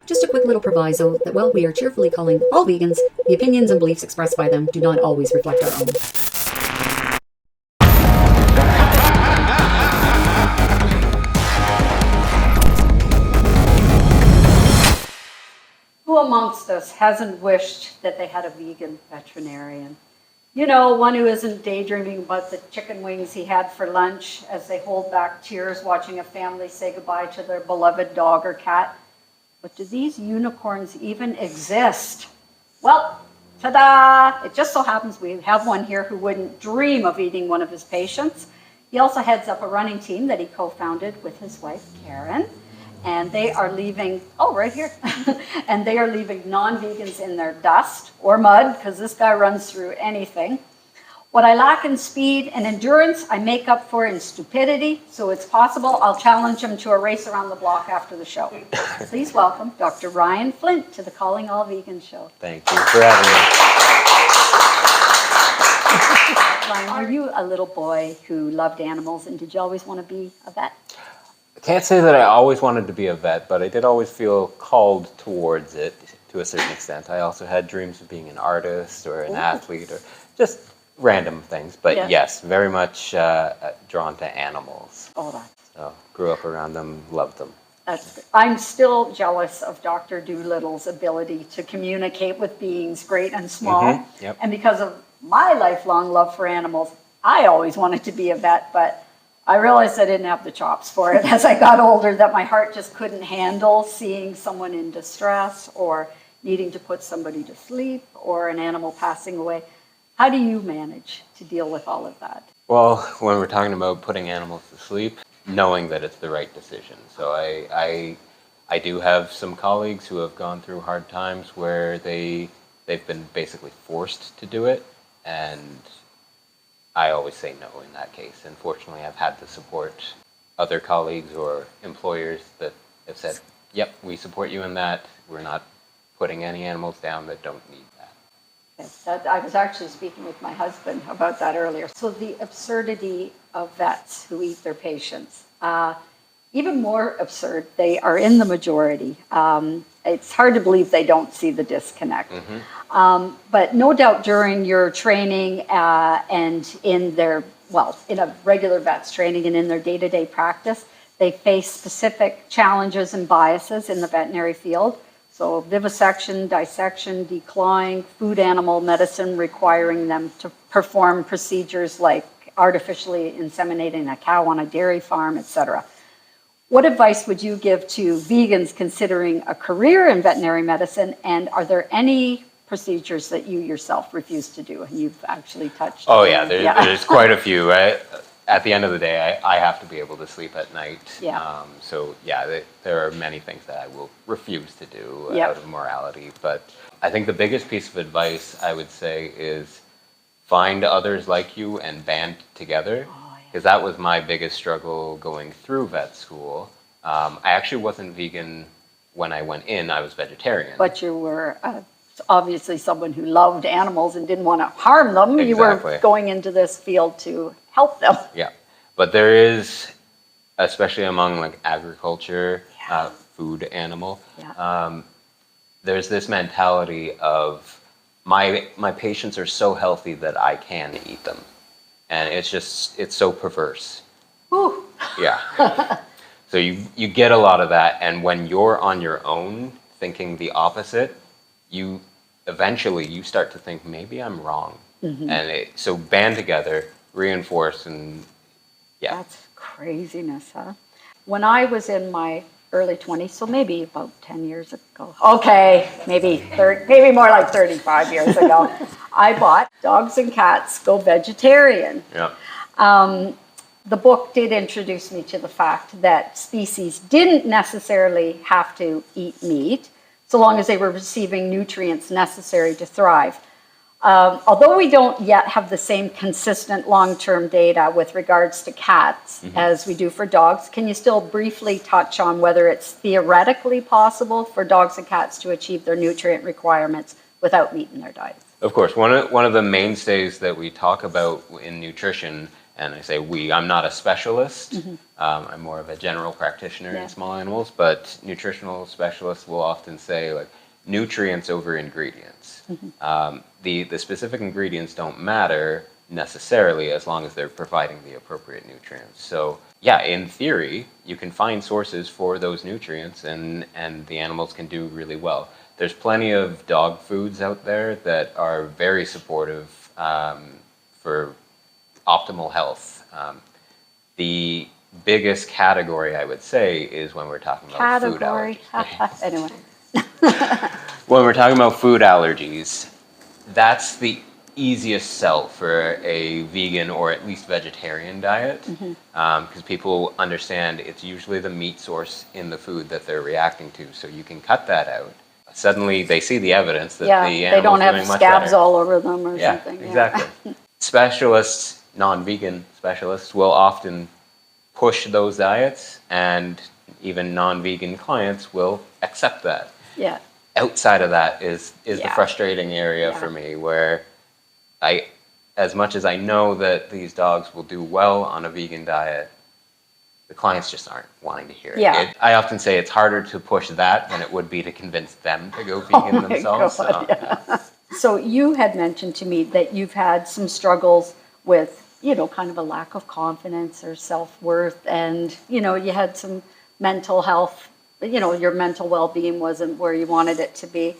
Just a quick little proviso that while we are cheerfully calling all vegans, the opinions and beliefs expressed by them do not always reflect our own. Who amongst us hasn't wished that they had a vegan veterinarian? You know, one who isn't daydreaming about the chicken wings he had for lunch as they hold back tears watching a family say goodbye to their beloved dog or cat. But do these unicorns even exist? Well, ta-da! It just so happens we have one here who wouldn't dream of eating one of his patients. He also heads up a running team that he co-founded with his wife, Karen. And they are leaving, right here. And they are leaving non-vegans in their dust or mud, because this guy runs through anything. What I lack in speed and endurance, I make up for in stupidity. So it's possible I'll challenge him to a race around the block after the show. Please welcome Dr. Ryan Flint to the Calling All Vegan show. Thank you for having me. Ryan, are you a little boy who loved animals, and did you always want to be a vet? I can't say that I always wanted to be a vet, but I did always feel called towards it to a certain extent. I also had dreams of being an artist or an athlete or just random things. But yes, very much drawn to animals. So grew up around them, loved them. I'm still jealous of Dr. Doolittle's ability to communicate with beings great and small. Yep. And because of my lifelong love for animals, I always wanted to be a vet, but I realized I didn't have the chops for it as I got older, that my heart just couldn't handle seeing someone in distress or needing to put somebody to sleep or an animal passing away. How do you manage to deal with all of that? Well, when we're talking about putting animals to sleep, knowing that it's the right decision. So I do have some colleagues who have gone through hard times where they've been basically forced to do it, and I always say no in that case. And fortunately, I've had to support other colleagues or employers that have said, yep, we support you in that. We're not putting any animals down that don't need that. Yes, I was actually speaking with my husband about that earlier. So the absurdity of vets who eat their patients, even more absurd, they are in the majority. It's hard to believe they don't see the disconnect. But no doubt during your training and in their, in a regular vet's training and in their day-to-day practice, they face specific challenges and biases in the veterinary field. So vivisection, dissection, declawing, food animal medicine requiring them to perform procedures like artificially inseminating a cow on a dairy farm, etc. What advice would you give to vegans considering a career in veterinary medicine, and are there any procedures that you yourself refuse to do and you've actually touched? Oh yeah, there's quite a few, right? At the end of the day, I have to be able to sleep at night. There are many things that I will refuse to do out of morality. But I think the biggest piece of advice I would say is find others like you and band together. Because that was my biggest struggle going through vet school. I actually wasn't vegan when I went in, I was vegetarian. But you were obviously someone who loved animals and didn't want to harm them. Exactly. You were going into this field to help them. Yeah, but there is, especially among like agriculture, food animal, there's this mentality of my patients are so healthy that I can eat them. And it's so perverse. Ooh. Yeah. So you get a lot of that, and when you're on your own thinking the opposite, you eventually start to think maybe I'm wrong. And so band together, reinforce, and That's craziness, huh? When I was in my early 20s, so maybe about 10 years ago. Okay, maybe more like 35 years ago. I bought Dogs and Cats Go Vegetarian. Yeah. The book did introduce me to the fact that species didn't necessarily have to eat meat, so long as they were receiving nutrients necessary to thrive. Although we don't yet have the same consistent long-term data with regards to cats as we do for dogs, can you still briefly touch on whether it's theoretically possible for dogs and cats to achieve their nutrient requirements without meat in their diets? Of course, one of the mainstays that we talk about in nutrition and I say we, I'm not a specialist. I'm more of a general practitioner in small animals, but nutritional specialists will often say like nutrients over ingredients. The specific ingredients don't matter necessarily as long as they're providing the appropriate nutrients. So yeah, in theory, you can find sources for those nutrients and the animals can do really well. There's plenty of dog foods out there that are very supportive for optimal health. The biggest category, I would say, is when we're talking about food allergies. Anyway. When we're talking about food allergies, that's the easiest sell for a vegan or at least vegetarian diet, because people understand it's usually the meat source in the food that they're reacting to, so you can cut that out. Suddenly they see the evidence that the animal's they don't have doing much scabs better. all over them or something. Exactly. Specialists, non-vegan specialists, will often push those diets, and even non-vegan clients will accept that. Yeah. Outside of that is the frustrating area for me, where as much as I know that these dogs will do well on a vegan diet, the clients just aren't wanting to hear it. I often say it's harder to push that than it would be to convince them to go vegan themselves. So you had mentioned to me that you've had some struggles with, kind of a lack of confidence or self-worth, and, you had some mental health, your mental well-being wasn't where you wanted it to be.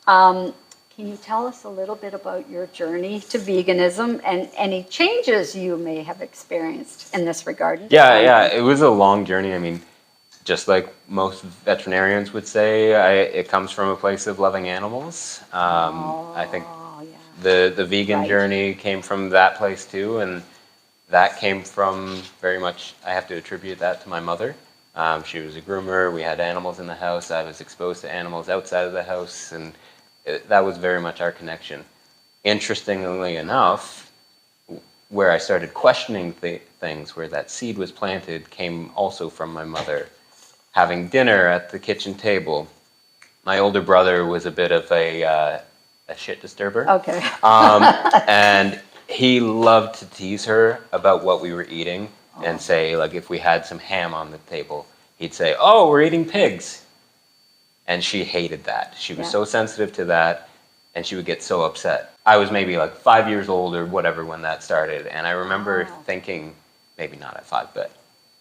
Can you tell us a little bit about your journey to veganism and any changes you may have experienced in this regard? Yeah, it was a long journey. I mean, just like most veterinarians would say, it comes from a place of loving animals. I think the vegan journey came from that place too, and that came from very much, I have to attribute that to my mother. She was a groomer, we had animals in the house, I was exposed to animals outside of the house, and that was very much our connection. Interestingly enough, where I started questioning things, where that seed was planted, came also from my mother. Having dinner at the kitchen table, my older brother was a bit of a shit disturber. Okay. And he loved to tease her about what we were eating and say, like, if we had some ham on the table, he'd say, "Oh, we're eating pigs." And she hated that. She was so sensitive to that, and she would get so upset. I was maybe like 5 years old or whatever when that started, and I remember thinking, maybe not at 5, but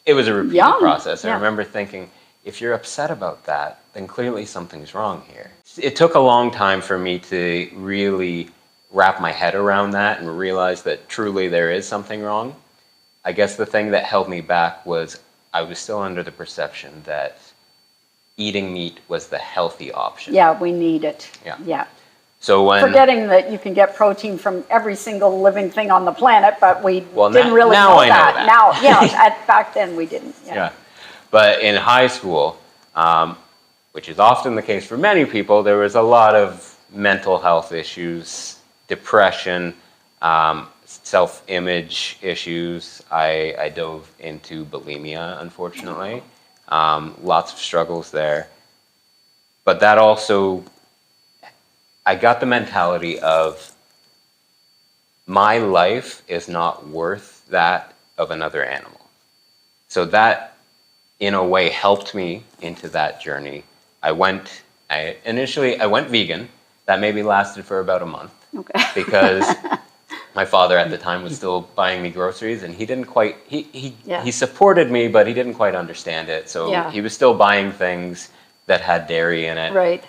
it was a repeated process. I remember thinking, if you're upset about that, then clearly something's wrong here. It took a long time for me to really wrap my head around that and realize that truly there is something wrong. I guess the thing that held me back was I was still under the perception that eating meat was the healthy option. Yeah, we need it. Yeah. So forgetting that you can get protein from every single living thing on the planet, but we didn't really now know I that. Know that. Now, back then we didn't. Yeah. But in high school, which is often the case for many people, there was a lot of mental health issues, depression, self-image issues. I dove into bulimia, unfortunately. Lots of struggles there. But that also, I got the mentality of my life is not worth that of another animal. So that, in a way, helped me into that journey. Initially I went vegan. That maybe lasted for about a month. Okay. Because my father at the time was still buying me groceries, and he didn't quite, he supported me, but he didn't quite understand it. So he was still buying things that had dairy in it. Right.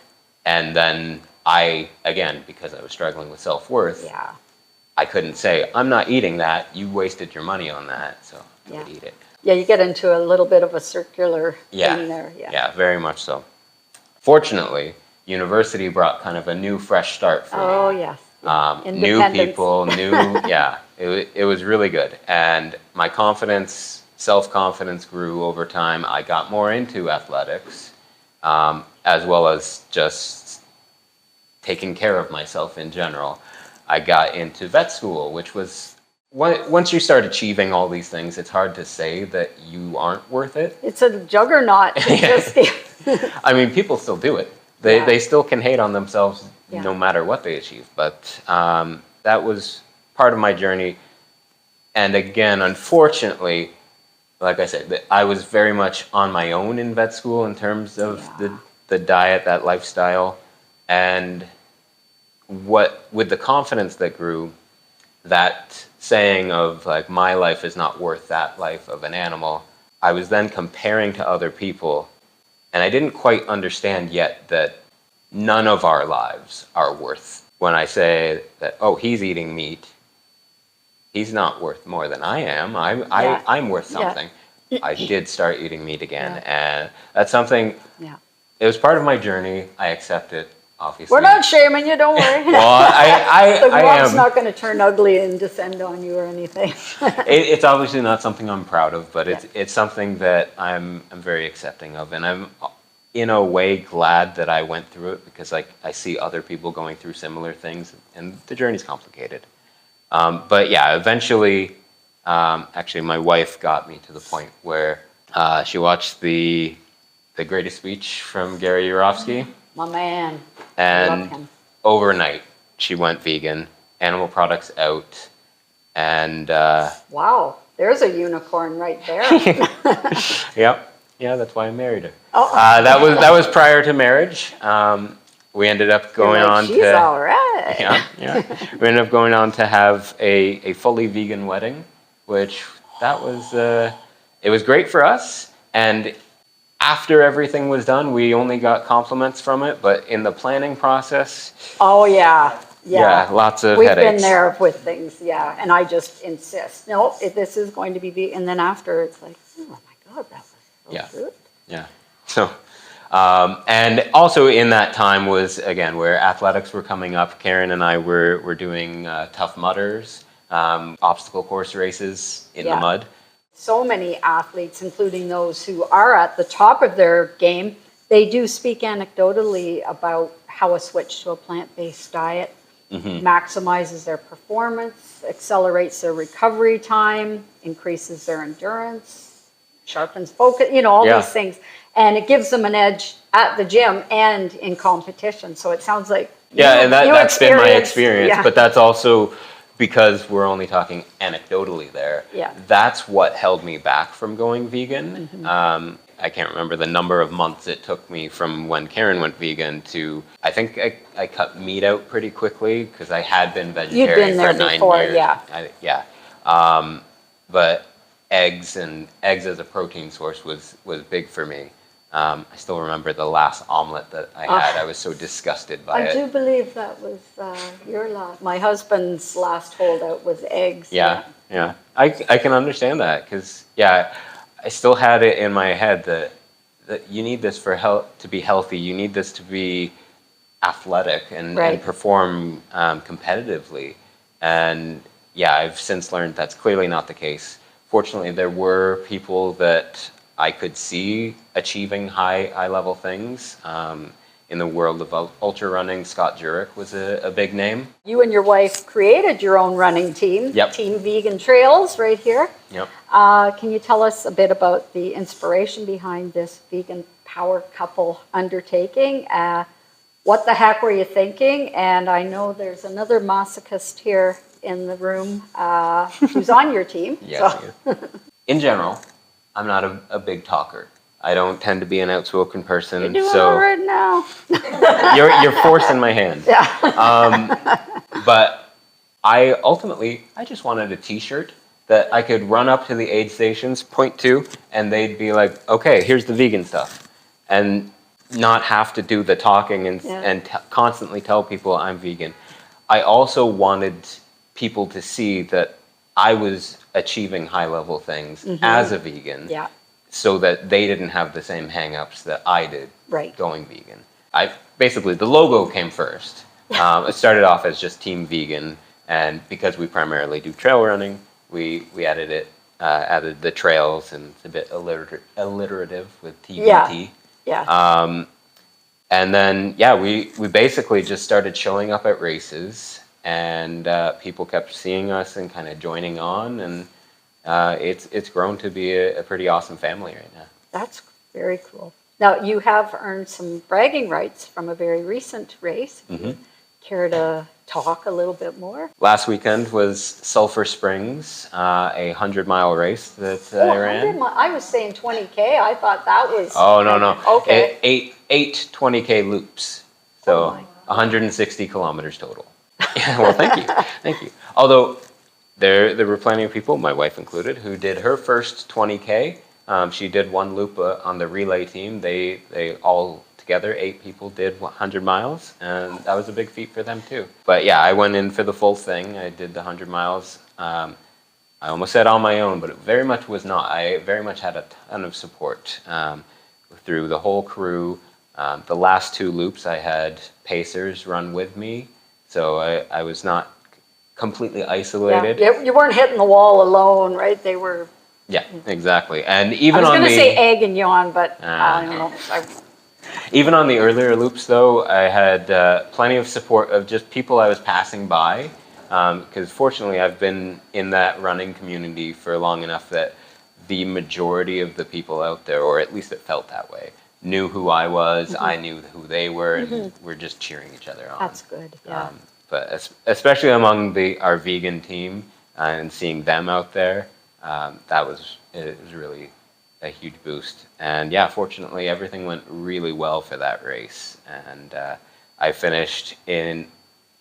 And then again, because I was struggling with self-worth, I couldn't say, I'm not eating that, you wasted your money on that, so I would eat it. Yeah, you get into a little bit of a circular thing there. Yeah, very much so. Fortunately, university brought kind of a new, fresh start for me. Oh, yes. New people, it was really good. And my confidence, self-confidence grew over time. I got more into athletics, as well as just taking care of myself in general. I got into vet school, which was, once you start achieving all these things, it's hard to say that you aren't worth it. It's a juggernaut. I mean, people still do it. They still can hate on themselves no matter what they achieve. But that was part of my journey. And again, unfortunately, like I said, I was very much on my own in vet school in terms of the diet, that lifestyle. And with the confidence that grew, that saying of like, my life is not worth that life of an animal, I was then comparing to other people. And I didn't quite understand yet that none of our lives are worth. When I say that, oh, he's eating meat, he's not worth more than I am. I'm worth something. I did start eating meat again, and that's something. Yeah. It was part of my journey. I accept it, obviously. We're not shaming you, don't worry. Well, The I world's am. not going to turn ugly and descend on you or anything. It's obviously not something I'm proud of, but it's something that I'm very accepting of, and I'm in a way glad that I went through it, because like I see other people going through similar things, and the journey's complicated. But yeah, eventually, actually, my wife got me to the point where she watched the greatest speech from Gary Yourofsky, My man. and Love him. overnight she went vegan, animal products out, and Wow, there's a unicorn right there. yeah, that's why I married her. Oh. That was prior to marriage. We ended up going on She's to all right. yeah. We ended up going on to have a fully vegan wedding, which that was it was great for us. And after everything was done, we only got compliments from it. But in the planning process, Oh yeah. lots of We've headaches. been there with things, and I just insist. No, this is going to be vegan. And then after, it's like, oh my God, that was so good. Yeah. So, and also in that time was, again, where athletics were coming up. Karen and I were doing Tough Mudders, obstacle course races in the mud. So many athletes, including those who are at the top of their game, they do speak anecdotally about how a switch to a plant-based diet maximizes their performance, accelerates their recovery time, increases their endurance, sharpens focus, all these things. And it gives them an edge at the gym and in competition. So it sounds like and that's been my experience. Yeah. But that's also because we're only talking anecdotally there. Yeah. That's what held me back from going vegan. I can't remember the number of months it took me from when Karen went vegan to, I think I cut meat out pretty quickly, because I had been vegetarian You'd been there for 9 before, years. But eggs as a protein source was big for me. I still remember the last omelet that I had. I was so disgusted by it. I do believe that was your last. My husband's last holdout was eggs. Yeah. I can understand that, because I still had it in my head that you need this for to be healthy. You need this to be athletic and perform competitively. And I've since learned that's clearly not the case. Fortunately, there were people that I could see achieving high level things. In the world of ultra running, Scott Jurek was a big name. You and your wife created your own running team, Team Vegan Trails, right here. Yep. Can you tell us a bit about the inspiration behind this vegan power couple undertaking? What the heck were you thinking? And I know there's another masochist here in the room who's on your team. Yes. In general, I'm not a big talker. I don't tend to be an outspoken person. You're doing all right now. you're forcing my hand. But I just wanted a T-shirt that I could run up to the aid stations, point to, and they'd be like, "Okay, here's the vegan stuff," and not have to do the talking and constantly tell people I'm vegan. I also wanted people to see that I was achieving high-level things as a vegan. So that they didn't have the same hang-ups that I did going vegan. The logo came first. It started off as just Team Vegan, and because we primarily do trail running, we added the trails, and it's a bit alliterative with TVT. And then we basically just started showing up at races, and people kept seeing us and kind of joining on, and it's grown to be a pretty awesome family right now. That's very cool. Now, you have earned some bragging rights from a very recent race. Care to talk a little bit more? Last weekend was Sulphur Springs, a 100-mile race that I ran. I was saying 20K. I thought that was... Oh, no. Okay. Eight 20K loops. So 160 kilometers total. Yeah, well, thank you. Thank you. Although there were plenty of people, my wife included, who did her first 20K. She did one loop on the relay team. They all together, 8 people did 100 miles, and that was a big feat for them too. But yeah, I went in for the full thing. I did the 100 miles. I almost said on my own, but it very much was not. I very much had a ton of support through the whole crew. The last 2 loops, I had pacers run with me, so I was not completely isolated. Yeah, you weren't hitting the wall alone, right? They were... Yeah, exactly. And even I was on going to say egg and yawn, but I don't know. Even on the earlier loops, though, I had plenty of support of just people I was passing by, because fortunately I've been in that running community for long enough that the majority of the people out there, or at least it felt that way, knew who I was, I knew who they were, and we're just cheering each other on. That's good, yeah. But especially among our vegan team and seeing them out there, it was really a huge boost. And yeah, fortunately everything went really well for that race. And I finished in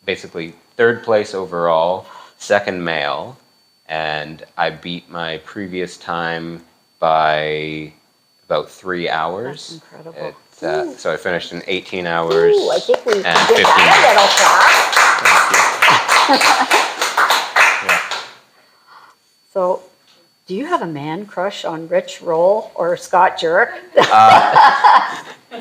basically 3rd place overall, 2nd male, and I beat my previous time by about 3 hours. That's incredible. So I finished in 18 hours. Ooh, I think we did and 15 that a little fast. Yeah. So, do you have a man crush on Rich Roll or Scott Jurek?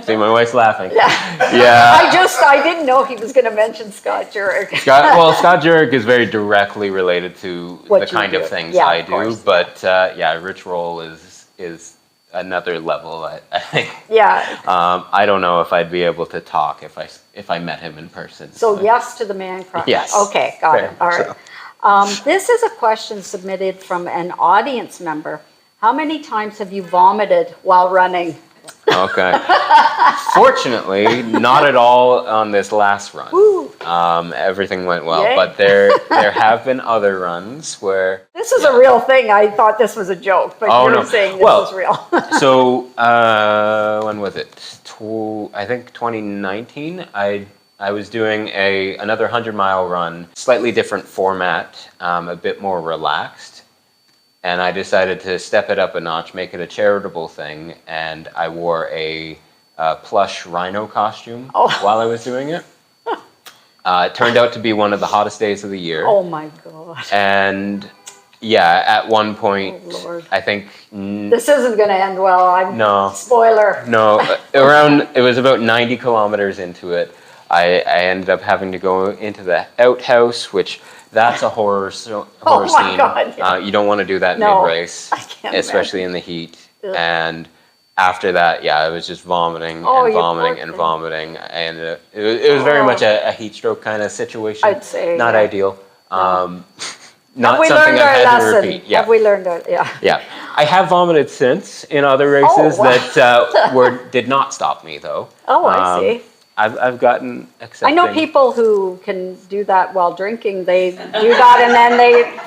See, my wife's laughing. Yeah. I didn't know he was going to mention Scott Jurek. Scott Jurek is very directly related to the kind of things I do. Course. But Rich Roll is another level. I think. Yeah. I don't know if I'd be able to talk if I met him in person. So yes to the man crush. Yes. Okay, got Fair. it. All right. This is a question submitted from an audience member. How many times have you vomited while running? Okay. Fortunately, not at all on this last run. Everything went well, Yay. but there have been other runs where... This is a real thing. I thought this was a joke, but you're saying this is real. So, when was it? I think 2019, I was doing another 100-mile run, slightly different format, a bit more relaxed, and I decided to step it up a notch, make it a charitable thing, and I wore a plush rhino costume while I was doing it. It turned out to be one of the hottest days of the year. Oh my God. And yeah, at one point, I think... This isn't going to end well. No. Spoiler. No, it was about 90 kilometers into it. I ended up having to go into the outhouse, which that's a horror scene. God, yeah. You don't want to do that mid-race, especially in the heat. Ugh. And after that, I was just vomiting and vomiting. And it was very much a heat stroke kind of situation. I'd say. Not ideal. Not have we something learned I've our had lesson? to repeat. Yeah. Have we learned it? Yeah. Yeah. I have vomited since in other races that did not stop me, though. Oh, I see. I've gotten accepting. I know people who can do that while drinking. They do that, and then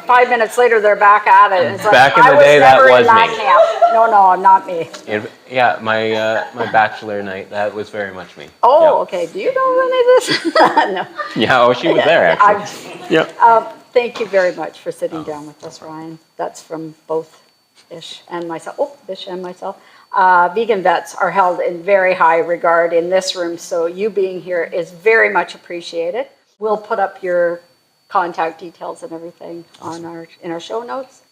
5 minutes later they're back at it. It's back in the day, that was me. Camp. No, not me. My bachelor night, that was very much me. Oh, okay. Do you know any of this? No. Yeah. She was there actually. Yeah. Thank you very much for sitting down with us, Ryan. That's from both Bish and myself. Bish and myself. Vegan vets are held in very high regard in this room, so you being here is very much appreciated. We'll put up your contact details and everything in our show notes.